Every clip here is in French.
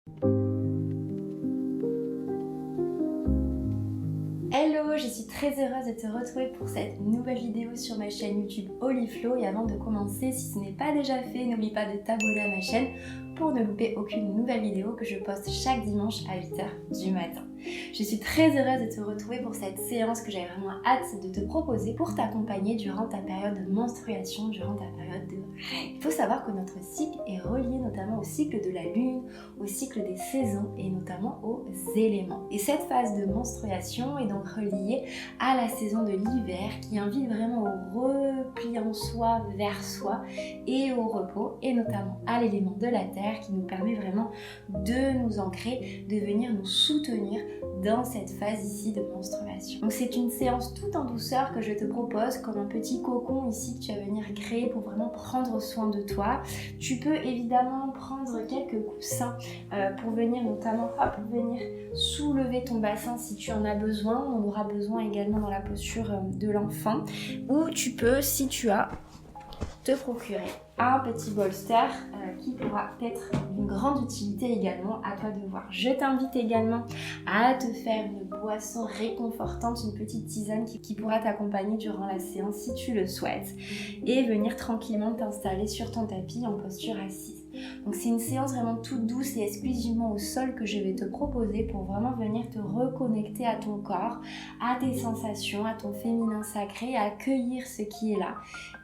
Hello, je suis très heureuse de te retrouver pour cette nouvelle vidéo sur ma chaîne YouTube Oliflow. Et avant de commencer, si ce n'est pas déjà fait, n'oublie pas de t'abonner à ma chaîne pour ne louper aucune nouvelle vidéo que je poste chaque dimanche à 8h du matin. Je suis très heureuse de te retrouver pour cette séance que j'avais vraiment hâte de te proposer pour t'accompagner durant ta période de menstruation, durant ta période de règles. Il faut savoir que notre cycle est relié notamment au cycle de la lune, au cycle des saisons et notamment aux éléments. Et cette phase de menstruation est donc reliée à la saison de l'hiver qui invite vraiment au repli en soi vers soi et au repos et notamment à l'élément de la terre qui nous permet vraiment de nous ancrer, de venir nous soutenir dans cette phase ici de menstruation. Donc c'est une séance tout en douceur que je te propose comme un petit cocon ici que tu vas venir créer pour vraiment prendre soin de toi. Tu peux évidemment prendre quelques coussins pour venir notamment venir soulever ton bassin si tu en as besoin. On aura besoin également dans la posture de l'enfant. Ou tu peux, si tu as, te procurer un petit bolster qui pourra être d'une grande utilité également, à toi de voir. Je t'invite également à te faire une boisson réconfortante, une petite tisane qui pourra t'accompagner durant la séance si tu le souhaites et venir tranquillement t'installer sur ton tapis en posture assise. Donc c'est une séance vraiment toute douce et exclusivement au sol que je vais te proposer pour vraiment venir te reconnecter à ton corps, à tes sensations, à ton féminin sacré, à accueillir ce qui est là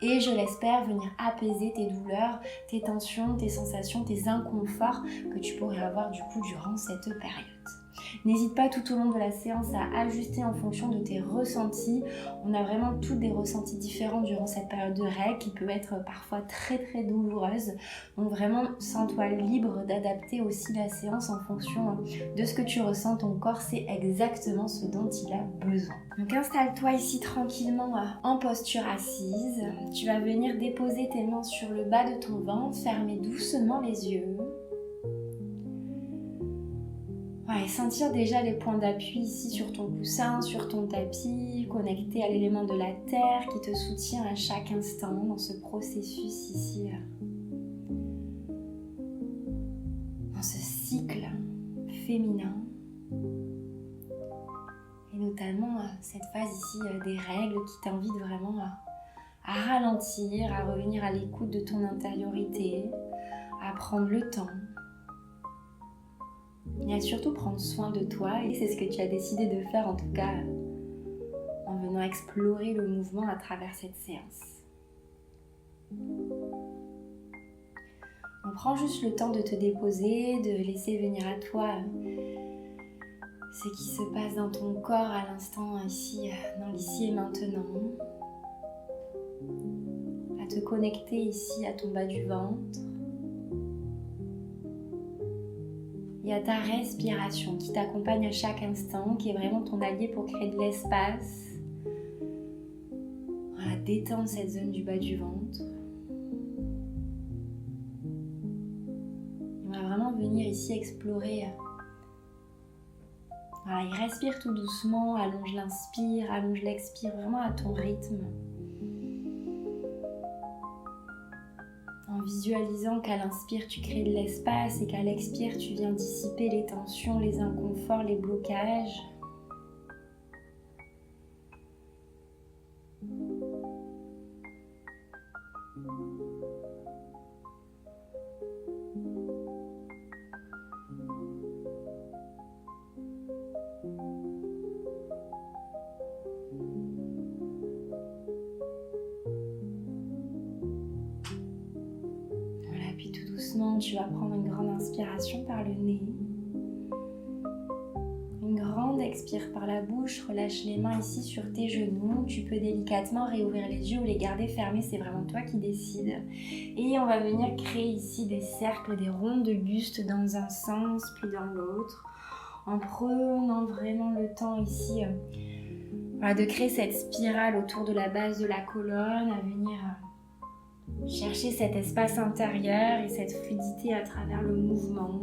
et je l'espère venir apaiser tes douleurs, tes tensions, tes sensations, tes inconforts que tu pourrais avoir du coup durant cette période. N'hésite pas tout au long de la séance à ajuster en fonction de tes ressentis. On a vraiment toutes des ressentis différents durant cette période de règles qui peut être parfois très douloureuse. Donc vraiment, sens-toi libre d'adapter aussi la séance en fonction de ce que tu ressens. Ton corps sait exactement ce dont il a besoin. Donc installe-toi ici tranquillement en posture assise. Tu vas venir déposer tes mains sur le bas de ton ventre, fermer doucement les yeux. Et sentir déjà les points d'appui ici sur ton coussin, sur ton tapis, connecté à l'élément de la terre qui te soutient à chaque instant dans ce processus ici, dans ce cycle féminin. Et notamment cette phase ici des règles qui t'invite vraiment à ralentir, à revenir à l'écoute de ton intériorité, à prendre le temps. Et à surtout prendre soin de toi, et c'est ce que tu as décidé de faire en tout cas en venant explorer le mouvement à travers cette séance. On prend juste le temps de te déposer, de laisser venir à toi ce qui se passe dans ton corps à l'instant ici, dans l'ici et maintenant. À te connecter ici à ton bas du ventre. Et à ta respiration qui t'accompagne à chaque instant, qui est vraiment ton allié pour créer de l'espace. Voilà, détendre cette zone du bas du ventre. On va vraiment venir ici explorer. Voilà, et respire tout doucement, allonge l'inspire, allonge l'expire, vraiment à ton rythme. En visualisant qu'à l'inspire, tu crées de l'espace et qu'à l'expire, tu viens dissiper les tensions, les inconforts, les blocages. Tu vas prendre une grande inspiration par le nez. Une grande expire par la bouche. Relâche les mains ici sur tes genoux. Tu peux délicatement réouvrir les yeux ou les garder fermés. C'est vraiment toi qui décides. Et on va venir créer ici des cercles, des ronds de buste dans un sens puis dans l'autre. En prenant vraiment le temps ici de créer cette spirale autour de la base de la colonne. À venir chercher cet espace intérieur et cette fluidité à travers le mouvement.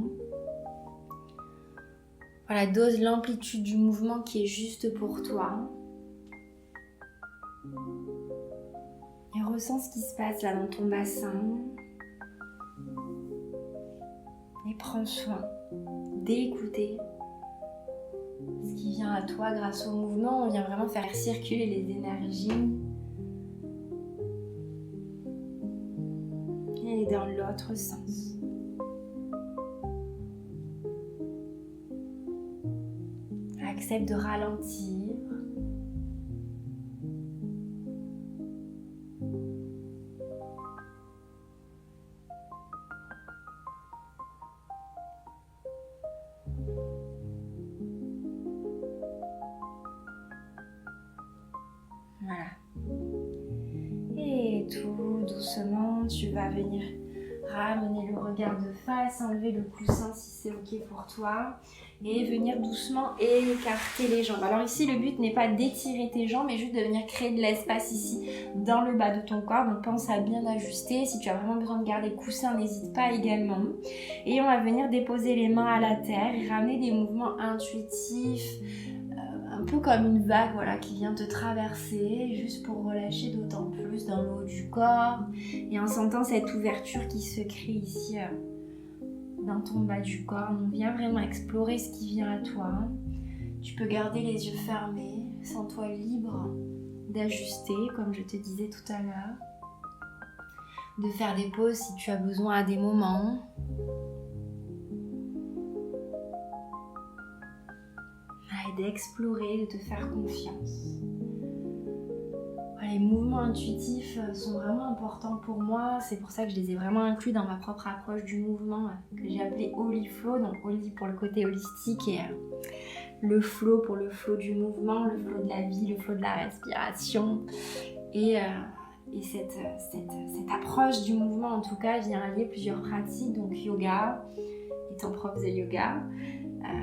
Voilà, dose l'amplitude du mouvement qui est juste pour toi. Et ressens ce qui se passe là dans ton bassin. Et prends soin d'écouter ce qui vient à toi grâce au mouvement. On vient vraiment faire circuler les énergies. Et dans l'autre sens. Accepte de ralentir. Voilà. Et tout doucement, tu vas venir ramener le regard de face, enlever le coussin si c'est ok pour toi et venir doucement écarter les jambes. Alors ici, le but n'est pas d'étirer tes jambes, mais juste de venir créer de l'espace ici dans le bas de ton corps. Donc pense à bien ajuster. Si tu as vraiment besoin de garder le coussin, n'hésite pas également. Et on va venir déposer les mains à la terre et ramener des mouvements intuitifs, un peu comme une vague qui vient te traverser, juste pour relâcher d'autant plus dans le haut du corps et en sentant cette ouverture qui se crée ici dans ton bas du corps. Donc viens vraiment explorer ce qui vient à toi. Tu peux garder les yeux fermés, sens-toi libre d'ajuster comme je te disais tout à l'heure, de faire des pauses si tu as besoin à des moments. Et d'explorer, de te faire confiance. Les mouvements intuitifs sont vraiment importants pour moi, c'est pour ça que je les ai vraiment inclus dans ma propre approche du mouvement que j'ai appelé Holiflow, donc Holy pour le côté holistique et le flow pour le flow du mouvement, le flow de la vie, le flow de la respiration et cette approche du mouvement en tout cas vient allier plusieurs pratiques, donc yoga, étant prof de yoga,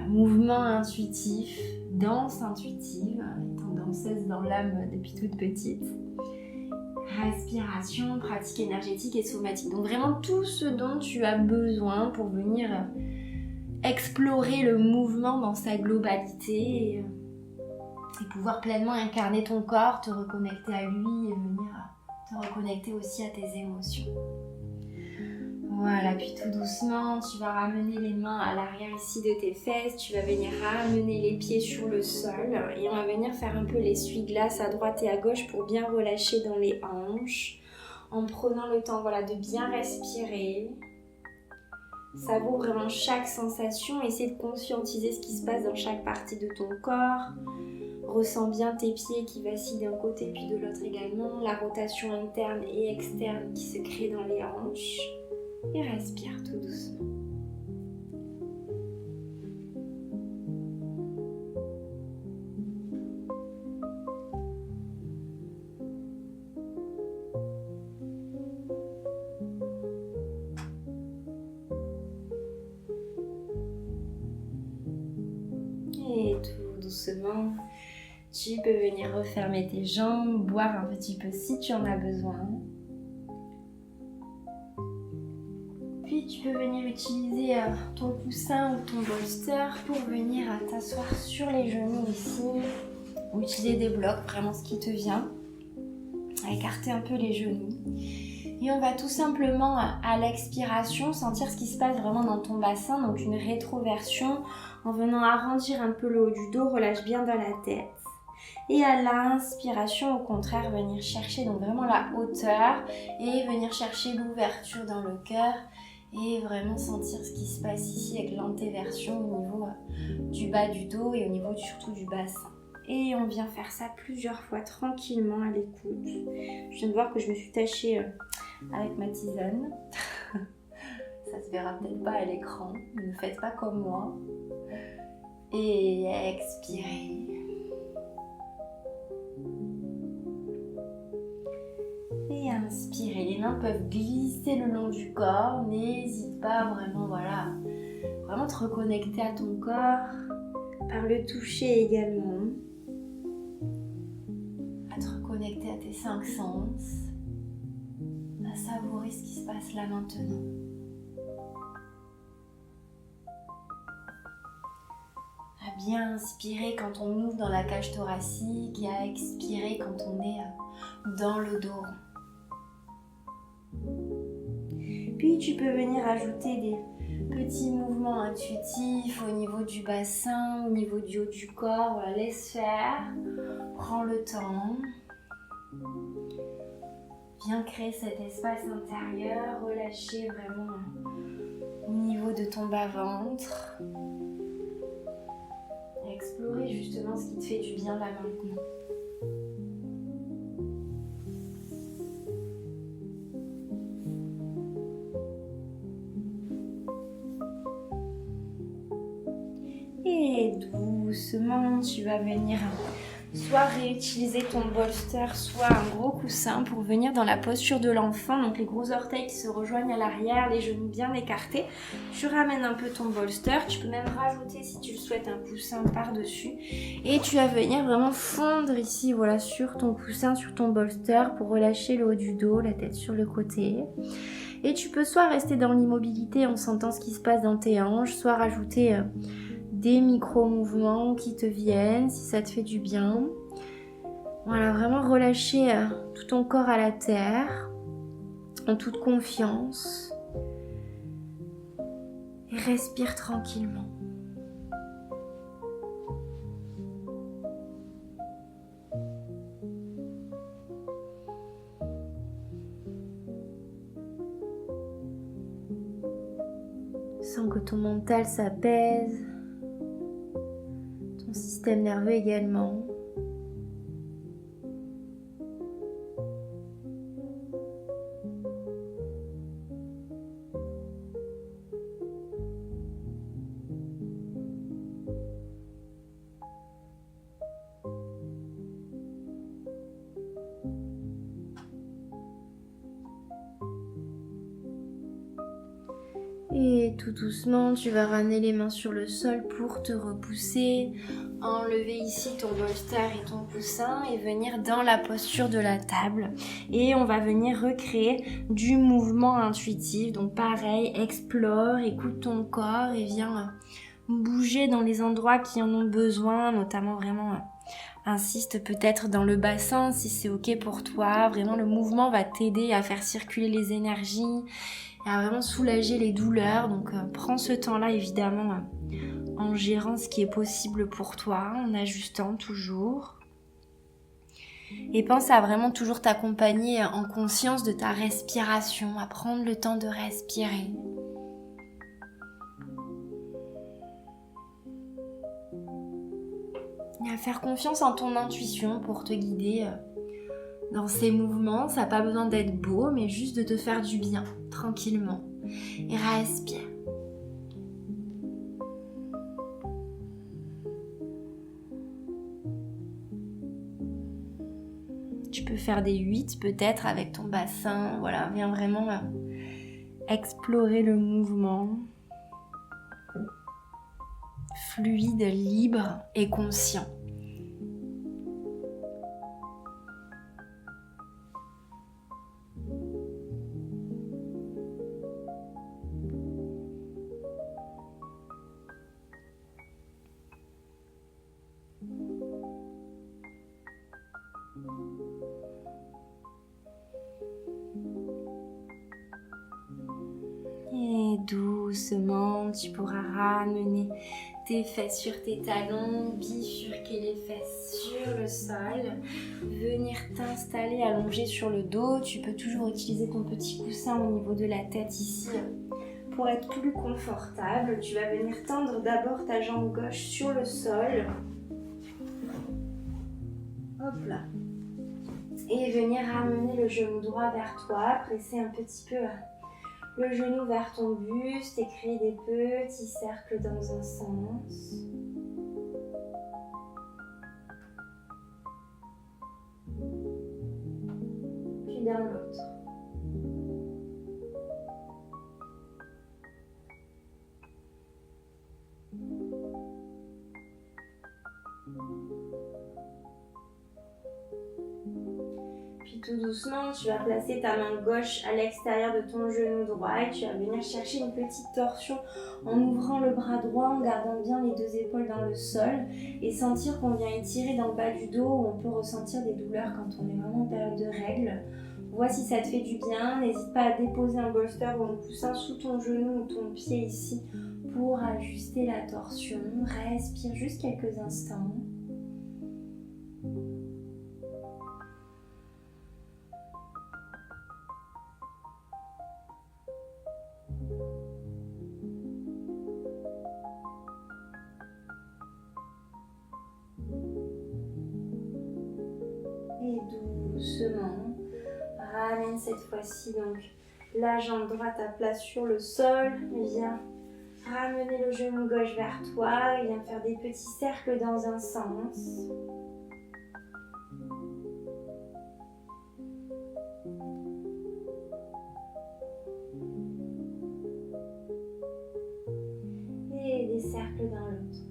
mouvement intuitif, danse intuitive, étant danseuse dans l'âme depuis toute petite, respiration, pratique énergétique et somatique. Donc vraiment tout ce dont tu as besoin pour venir explorer le mouvement dans sa globalité et pouvoir pleinement incarner ton corps, te reconnecter à lui et venir te reconnecter aussi à tes émotions. Voilà, puis tout doucement, tu vas ramener les mains à l'arrière ici de tes fesses, tu vas venir ramener les pieds sur le sol et on va venir faire un peu l'essuie-glace à droite et à gauche pour bien relâcher dans les hanches en prenant le temps de bien respirer. Savoure vraiment chaque sensation, essaie de conscientiser ce qui se passe dans chaque partie de ton corps. Ressens bien tes pieds qui vacillent d'un côté puis de l'autre également, la rotation interne et externe qui se crée dans les hanches. Et respire tout doucement. Et tout doucement, tu peux venir refermer tes jambes, boire un petit peu si tu en as besoin. Puis tu peux venir utiliser ton coussin ou ton bolster pour venir t'asseoir sur les genoux ici ou utiliser des blocs, vraiment ce qui te vient, à écarter un peu les genoux. Et on va tout simplement à l'expiration sentir ce qui se passe vraiment dans ton bassin, donc une rétroversion en venant arrondir un peu le haut du dos, relâche bien dans la tête. Et à l'inspiration, au contraire, venir chercher donc vraiment la hauteur et venir chercher l'ouverture dans le cœur et vraiment sentir ce qui se passe ici avec l'antéversion au niveau du bas du dos et au niveau surtout du bassin. Et on vient faire ça plusieurs fois tranquillement à l'écoute. Je viens de voir que je me suis tachée avec ma tisane. Ça se verra peut-être pas à l'écran, ne faites pas comme moi. Et expirez. Et inspirez, les mains peuvent glisser le long du corps, n'hésite pas vraiment, vraiment te reconnecter à ton corps, par le toucher également, à te reconnecter à tes 5 sens, à savourer ce qui se passe là maintenant. À bien inspirer quand on ouvre dans la cage thoracique et à expirer quand on est dans le dos rond. Puis tu peux venir ajouter Petit mouvement intuitif au niveau du bassin, au niveau du haut du corps. Voilà, laisse faire. Prends le temps. Viens créer cet espace intérieur. Relâcher vraiment au niveau de ton bas-ventre. Explorer justement ce qui te fait du bien là maintenant. Et doucement, tu vas venir soit réutiliser ton bolster, soit un gros coussin pour venir dans la posture de l'enfant. Donc les gros orteils qui se rejoignent à l'arrière, les genoux bien écartés. Tu ramènes un peu ton bolster. Tu peux même rajouter, si tu le souhaites, un coussin par-dessus. Et tu vas venir vraiment fondre ici, voilà, sur ton coussin, sur ton bolster pour relâcher le haut du dos, la tête sur le côté. Et tu peux soit rester dans l'immobilité en sentant ce qui se passe dans tes hanches, soit rajouter des micro-mouvements qui te viennent, si ça te fait du bien. Voilà, vraiment relâcher tout ton corps à la terre, en toute confiance. Et respire tranquillement. Sens que ton mental s'apaise. Système nerveux également. Et tout doucement, tu vas ramener les mains sur le sol pour te repousser. Enlever ici ton bolster et ton coussin et venir dans la posture de la table. Et on va venir recréer du mouvement intuitif. Donc pareil, explore, écoute ton corps et viens bouger dans les endroits qui en ont besoin, notamment vraiment insiste peut-être dans le bassin si c'est ok pour toi. Vraiment le mouvement va t'aider à faire circuler les énergies et à vraiment soulager les douleurs. Donc prends ce temps-là évidemment en gérant ce qui est possible pour toi, en ajustant toujours. Et pense à vraiment toujours t'accompagner en conscience de ta respiration, à prendre le temps de respirer. Et à faire confiance en ton intuition pour te guider dans ces mouvements. Ça n'a pas besoin d'être beau, mais juste de te faire du bien, tranquillement. Et respire. Tu peux faire des 8 peut-être avec ton bassin. Voilà, viens vraiment explorer le mouvement. Fluide, libre et conscient. Et doucement, tu pourras ramener tes fesses sur tes talons, bifurquer les fesses sur le sol, venir t'installer allongé sur le dos. Tu peux toujours utiliser ton petit coussin au niveau de la tête ici pour être plus confortable. Tu vas venir tendre d'abord ta jambe gauche sur le sol. Hop là. Et venir ramener le genou droit vers toi, presser un petit peu le genou vers ton buste et créer des petits cercles dans un sens. Puis dans l'autre. Puis tout doucement, tu vas placer ta main gauche à l'extérieur de ton genou droit et tu vas venir chercher une petite torsion en ouvrant le bras droit, en gardant bien les deux épaules dans le sol et sentir qu'on vient étirer dans le bas du dos où on peut ressentir des douleurs quand on est vraiment en période de règles. Vois si ça te fait du bien. N'hésite pas à déposer un bolster ou un coussin sous ton genou ou ton pied ici pour ajuster la torsion. Respire juste quelques instants. Et doucement, ramène cette fois-ci donc la jambe droite à plat sur le sol. Viens ramener le genou gauche vers toi et viens faire des petits cercles dans un sens. Et des cercles dans l'autre.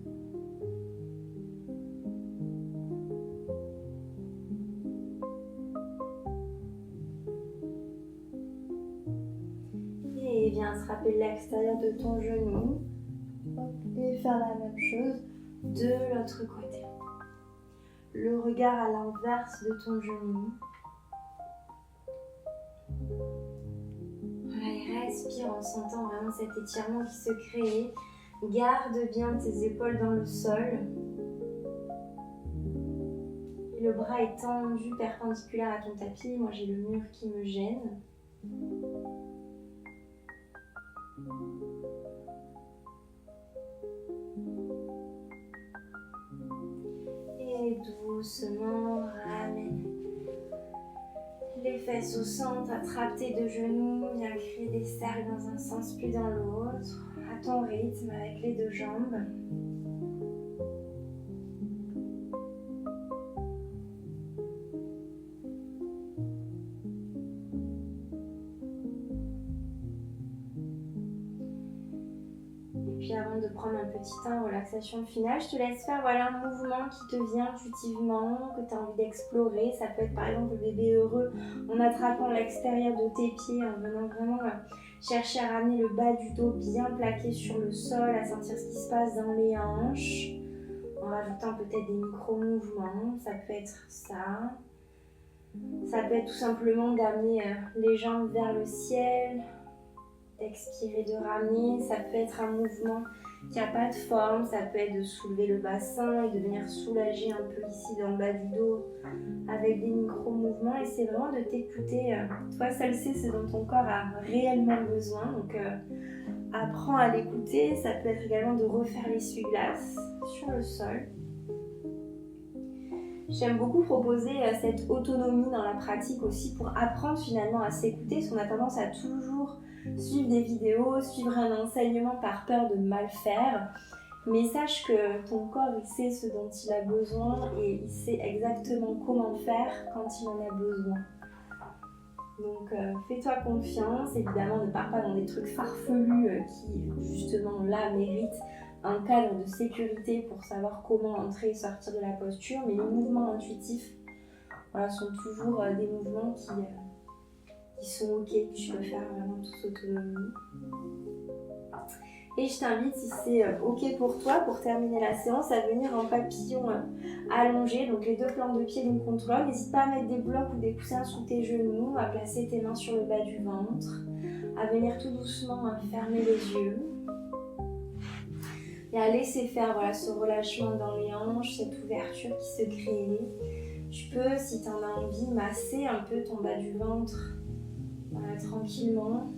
Et viens se rappeler l'extérieur de ton genou. Et faire la même chose de l'autre côté. Le regard à l'inverse de ton genou. Voilà, et respire en sentant vraiment cet étirement qui se crée. Garde bien tes épaules dans le sol. Le bras est tendu, perpendiculaire à ton tapis. Moi, j'ai le mur qui me gêne. Et doucement, ramène les fesses au centre, attrape tes deux genoux, viens créer des cercles dans un sens puis dans l'autre, à ton rythme avec les deux jambes. Puis avant de prendre un petit temps en relaxation finale, je te laisse faire voilà, un mouvement qui te vient intuitivement, que tu as envie d'explorer. Ça peut être par exemple le bébé heureux en attrapant l'extérieur de tes pieds, en venant vraiment chercher à ramener le bas du dos bien plaqué sur le sol, à sentir ce qui se passe dans les hanches, en rajoutant peut-être des micro-mouvements. Ça peut être ça. Ça peut être tout simplement d'amener les jambes vers le ciel, d'expirer, de ramener. Ça peut être un mouvement qui n'a pas de forme, ça peut être de soulever le bassin et de venir soulager un peu ici dans le bas du dos avec des micro-mouvements. Et c'est vraiment de t'écouter, toi seul sais ce dont ton corps a réellement besoin, donc apprends à l'écouter. Ça peut être également de refaire l'essuie-glace sur le sol. J'aime beaucoup proposer cette autonomie dans la pratique aussi pour apprendre finalement à s'écouter, parce qu'on a tendance à toujours suivre des vidéos, suivre un enseignement par peur de mal faire. Mais sache que ton corps, il sait ce dont il a besoin et il sait exactement comment faire quand il en a besoin. Donc fais-toi confiance, évidemment ne pars pas dans des trucs farfelus qui justement là méritent un cadre de sécurité pour savoir comment entrer et sortir de la posture, mais les mouvements intuitifs voilà, sont toujours des mouvements qui sont ok, que tu peux faire vraiment tous autonomie. Et je t'invite, si c'est ok pour toi, pour terminer la séance, à venir en papillon allongé, donc les deux plantes de pied l'une contre l'autre. N'hésite pas à mettre des blocs ou des coussins sous tes genoux, à placer tes mains sur le bas du ventre, à venir tout doucement fermer les yeux. Et à laisser faire voilà, ce relâchement dans les hanches, cette ouverture qui se crée. Tu peux, si tu en as envie, masser un peu ton bas du ventre voilà, tranquillement.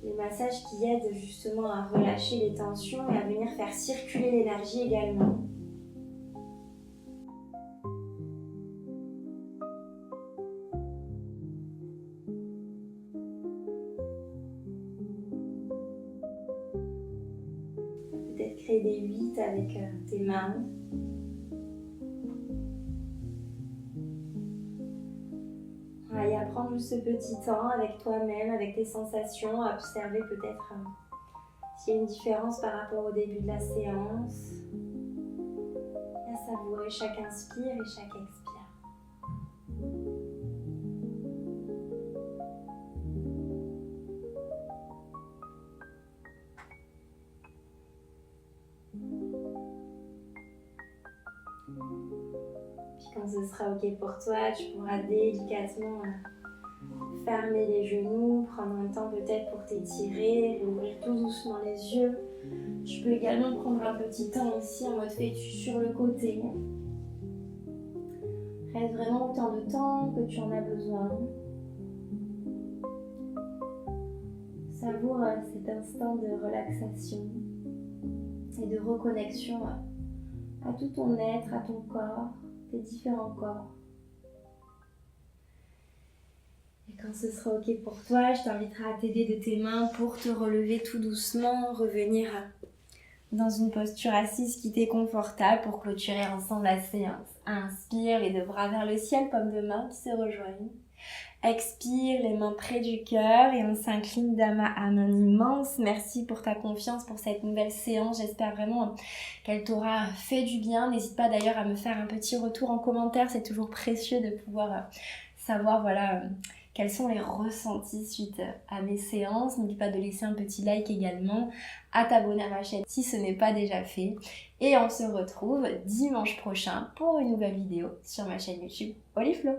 Les massages qui aident justement à relâcher les tensions et à venir faire circuler l'énergie également. Peut-être créer des 8 avec tes mains. Et à prendre juste ce petit temps avec toi-même, avec tes sensations, à observer peut-être s'il y a une différence par rapport au début de la séance. Et à savourer chaque inspire et chaque expire. Puis quand ce sera ok pour toi, tu pourras délicatement fermer les genoux, prendre un temps peut-être pour t'étirer, réouvrir tout doucement les yeux. Tu peux également prendre un petit temps ici en mode fœtus sur le côté. Reste vraiment autant de temps que tu en as besoin. Savoure cet instant de relaxation et de reconnexion à tout ton être, à ton corps, tes différents corps. Et quand ce sera ok pour toi, je t'inviterai à t'aider de tes mains pour te relever tout doucement, revenir dans une posture assise qui t'est confortable pour clôturer ensemble la séance. Inspire, les deux bras vers le ciel, paumes de main qui se rejoignent. Expire, les mains près du cœur et on s'incline d'âme à main immense. Merci pour ta confiance, pour cette nouvelle séance. J'espère vraiment qu'elle t'aura fait du bien. N'hésite pas d'ailleurs à me faire un petit retour en commentaire. C'est toujours précieux de pouvoir savoir quels sont les ressentis suite à mes séances. N'oublie pas de laisser un petit like également, à t'abonner à ma chaîne si ce n'est pas déjà fait. Et on se retrouve dimanche prochain pour une nouvelle vidéo sur ma chaîne YouTube Oliflo.